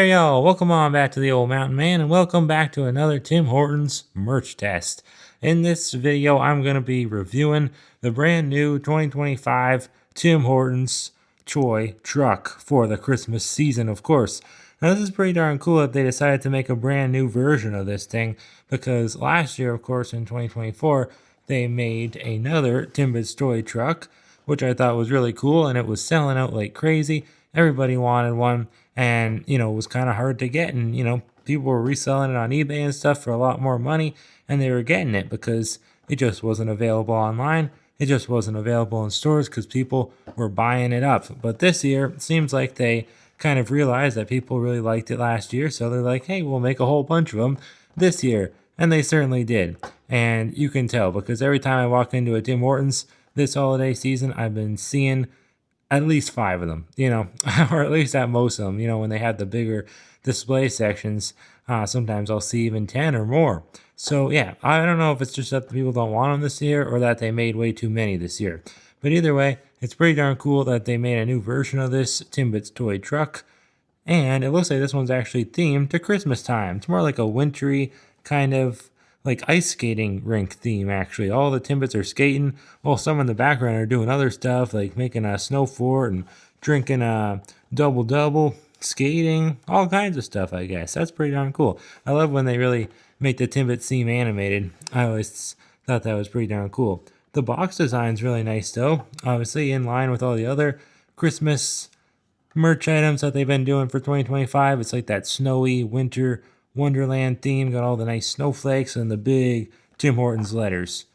Hey y'all, welcome on back to the Old Mountain Man and welcome back to another Tim Hortons merch test. In this video, I'm going to be reviewing the brand new 2025 Tim Hortons toy truck for the Christmas season, of course. Now, this is pretty darn cool that they decided to make a brand new version of this thing because last year, of course, in 2024, they made another Timbits toy truck, which I thought was really cool, and it was selling out like crazy. Everybody wanted one, and it was kind of hard to get, and people were reselling it on eBay and stuff for a lot more money, and they were getting it because it just wasn't available online. It just wasn't available in stores because people were buying it up. But this year, it seems like they kind of realized that people really liked it last year, so they're like, hey, we'll make a whole bunch of them this year. And they certainly did. And you can tell because every time I walk into a Tim Hortons this holiday season, I've been seeing at least 5 of them, or at least at most of them, when they had the bigger display sections. Sometimes I'll see even 10 or more. So yeah, I don't know if it's just that the people don't want them this year or that they made way too many this year. But either way, it's pretty darn cool that they made a new version of this Timbits toy truck. And it looks like this one's actually themed to Christmas time. It's more like a wintry kind of like ice skating rink theme, actually. All the Timbits are skating, while some in the background are doing other stuff, like making a snow fort and drinking a double-double, skating, all kinds of stuff, I guess. That's pretty darn cool. I love when they really make the Timbits theme animated. I always thought that was pretty darn cool. The box design's really nice, though. Obviously, in line with all the other Christmas merch items that they've been doing for 2025. It's like that snowy winter Wonderland theme. Got all the nice snowflakes and the big Tim Hortons letters.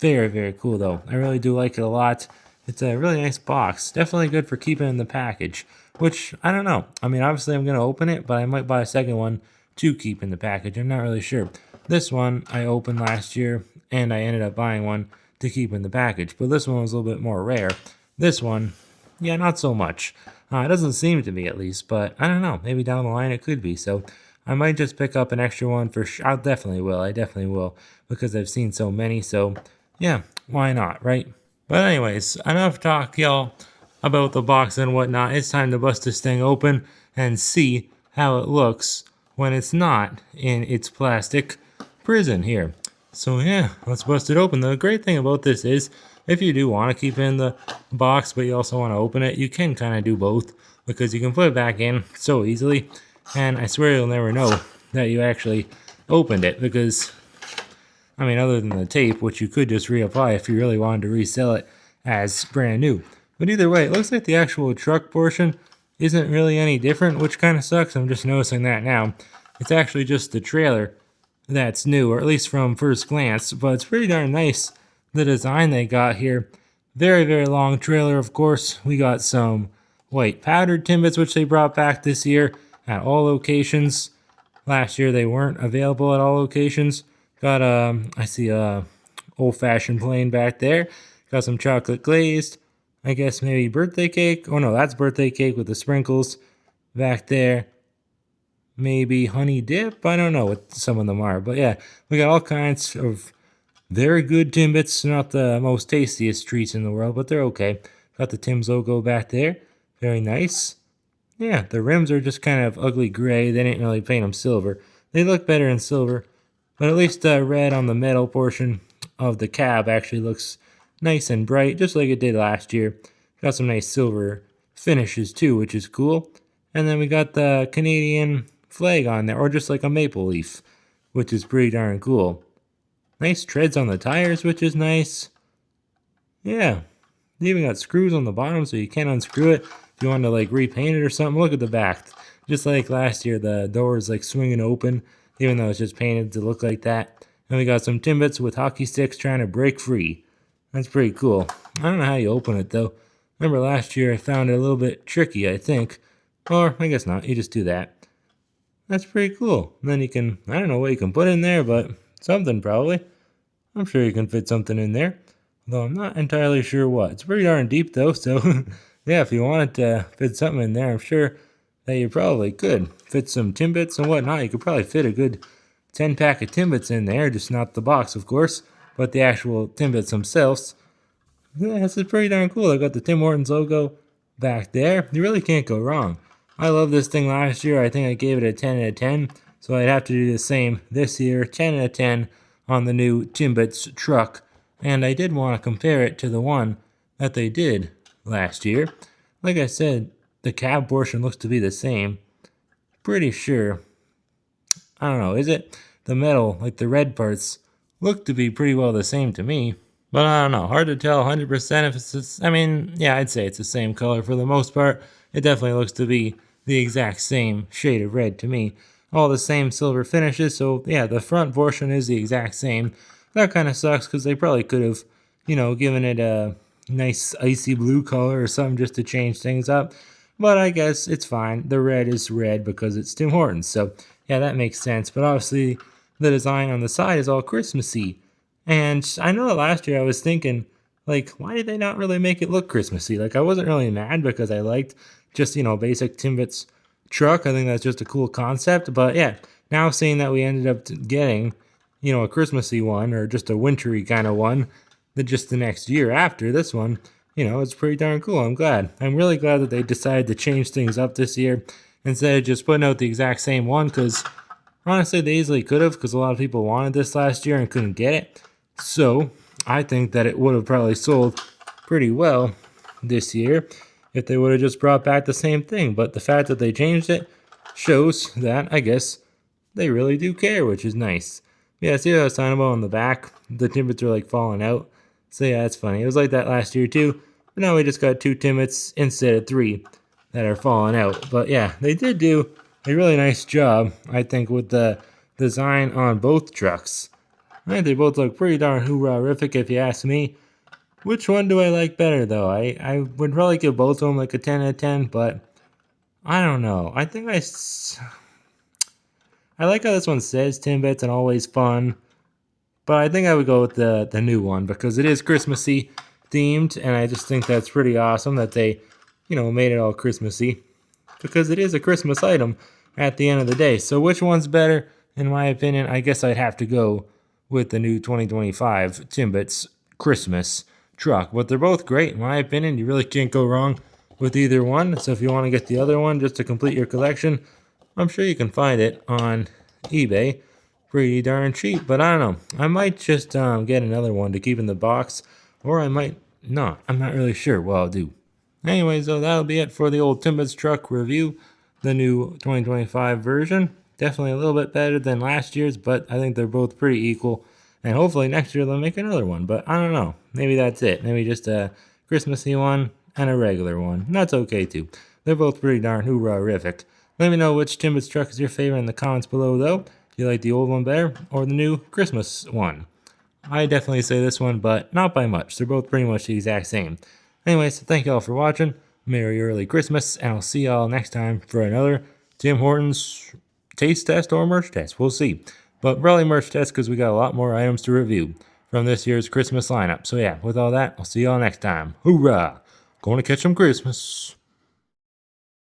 Very, very cool though. I really do like it a lot. It's a really nice box. Definitely good for keeping in the package. Which, I don't know. I mean, obviously I'm going to open it, but I might buy a second one to keep in the package. I'm not really sure. This one I opened last year, and I ended up buying one to keep in the package. But this one was a little bit more rare. This one, yeah, not so much. It doesn't seem to be, at least, but I don't know. Maybe down the line it could be. So I might just pick up an extra one for sure. I definitely will, because I've seen so many. So yeah, why not, right? But anyways, enough talk, y'all, about the box and whatnot. It's time to bust this thing open and see how it looks when it's not in its plastic prison here. So yeah, let's bust it open. The great thing about this is, if you do want to keep it in the box, but you also want to open it, you can kind of do both, because you can put it back in so easily, and I swear you'll never know that you actually opened it, because, I mean, other than the tape, which you could just reapply if you really wanted to resell it as brand new. But either way, it looks like the actual truck portion isn't really any different, which kind of sucks. I'm just noticing that now. It's actually just the trailer that's new, or at least from first glance, but it's pretty darn nice, the design they got here. Very, very long trailer, of course. We got some white powdered Timbits, which they brought back this year at all locations. Last year they weren't available at all locations. Got I see a old-fashioned plain back there. Got some chocolate glazed. I guess maybe birthday cake. Oh no, that's birthday cake with the sprinkles back there. Maybe honey dip. I don't know what some of them are, but yeah, we got all kinds of very good Timbits. Not the most tastiest treats in the world, but they're okay. Got the Tim's logo back there. Very nice. Yeah, the rims are just kind of ugly gray. They didn't really paint them silver. They look better in silver, but at least the red on the metal portion of the cab actually looks nice and bright, just like it did last year. Got some nice silver finishes too, which is cool. And then we got the Canadian flag on there, or just like a maple leaf, which is pretty darn cool. Nice treads on the tires, which is nice. Yeah, they even got screws on the bottom so you can't unscrew it if you want to like repaint it or something. Look at the back. Just like last year, the door is like swinging open, even though it's just painted to look like that. And we got some Timbits with hockey sticks trying to break free. That's pretty cool. I don't know how you open it though. Remember last year I found it a little bit tricky, I think. Or I guess not, you just do that. That's pretty cool. And then you can, I don't know what you can put in there, but something probably. I'm sure you can fit something in there, though I'm not entirely sure what. It's pretty darn deep though, so yeah, if you wanted to fit something in there, I'm sure that you probably could. Fit some Timbits and whatnot. You could probably fit a good 10-pack of Timbits in there, just not the box, of course, but the actual Timbits themselves. Yeah, this is pretty darn cool. I got the Tim Hortons logo back there. You really can't go wrong. I love this thing last year. I think I gave it a 10 out of 10. So I'd have to do the same this year, 10 out of 10 on the new Timbits truck. And I did want to compare it to the one that they did last year. Like I said, the cab portion looks to be the same. Pretty sure. I don't know, is it? The metal, like the red parts, look to be pretty well the same to me. But I don't know, hard to tell 100% if it's just, I mean, yeah, I'd say it's the same color for the most part. It definitely looks to be the exact same shade of red to me. All the same silver finishes, so yeah, the front portion is the exact same. That kind of sucks because they probably could have, given it a nice icy blue color or something just to change things up. But I guess it's fine. The red is red because it's Tim Hortons, so yeah, that makes sense. But obviously, the design on the side is all Christmassy. And I know that last year I was thinking, like, why did they not really make it look Christmassy? Like, I wasn't really mad because I liked just, basic Timbits truck. I think that's just a cool concept. But yeah, now seeing that we ended up getting, a Christmassy one or just a wintry kind of one, that just the next year after this one, it's pretty darn cool. I'm glad. I'm really glad that they decided to change things up this year instead of just putting out the exact same one because honestly, they easily could have because a lot of people wanted this last year and couldn't get it. So I think that it would have probably sold pretty well this year if they would have just brought back the same thing. But the fact that they changed it shows that, I guess, they really do care, which is nice. Yeah, see what I was talking about on the back? The Timbits are like falling out. So yeah, that's funny. It was like that last year too. But now we just got 2 Timbits instead of 3 that are falling out. But yeah, they did do a really nice job, I think, with the design on both trucks. I think they both look pretty darn hoorah-rific if you ask me. Which one do I like better though? I would probably give both of them like a 10 out of 10, but I don't know. I think I like how this one says Timbits and always fun, but I think I would go with the new one because it is Christmassy themed, and I just think that's pretty awesome that they, made it all Christmassy because it is a Christmas item at the end of the day. So which one's better? In my opinion, I guess I'd have to go with the new 2025 Timbits Christmas truck. But they're both great in my opinion. You really can't go wrong with either one. So if you want to get the other one just to complete your collection, I'm sure you can find it on eBay pretty darn cheap. But I don't know. I might just get another one to keep in the box, or I might not. I'm not really sure what I'll do. Anyways, though, that'll be it for the old Timbits truck review, the new 2025 version. Definitely a little bit better than last year's, but I think they're both pretty equal. And hopefully next year they'll make another one, but I don't know. Maybe that's it. Maybe just a Christmassy one and a regular one. And that's okay too. They're both pretty darn hoorah-rific. Let me know which Timbits truck is your favorite in the comments below, though. Do you like the old one better or the new Christmas one? I definitely say this one, but not by much. They're both pretty much the exact same. Anyways, thank y'all for watching. Merry early Christmas, and I'll see y'all next time for another Tim Hortons taste test or merch test. We'll see. But probably merch test because we got a lot more items to review from this year's Christmas lineup. So yeah, with all that, I'll see y'all next time. Hoorah! Going to catch some Christmas.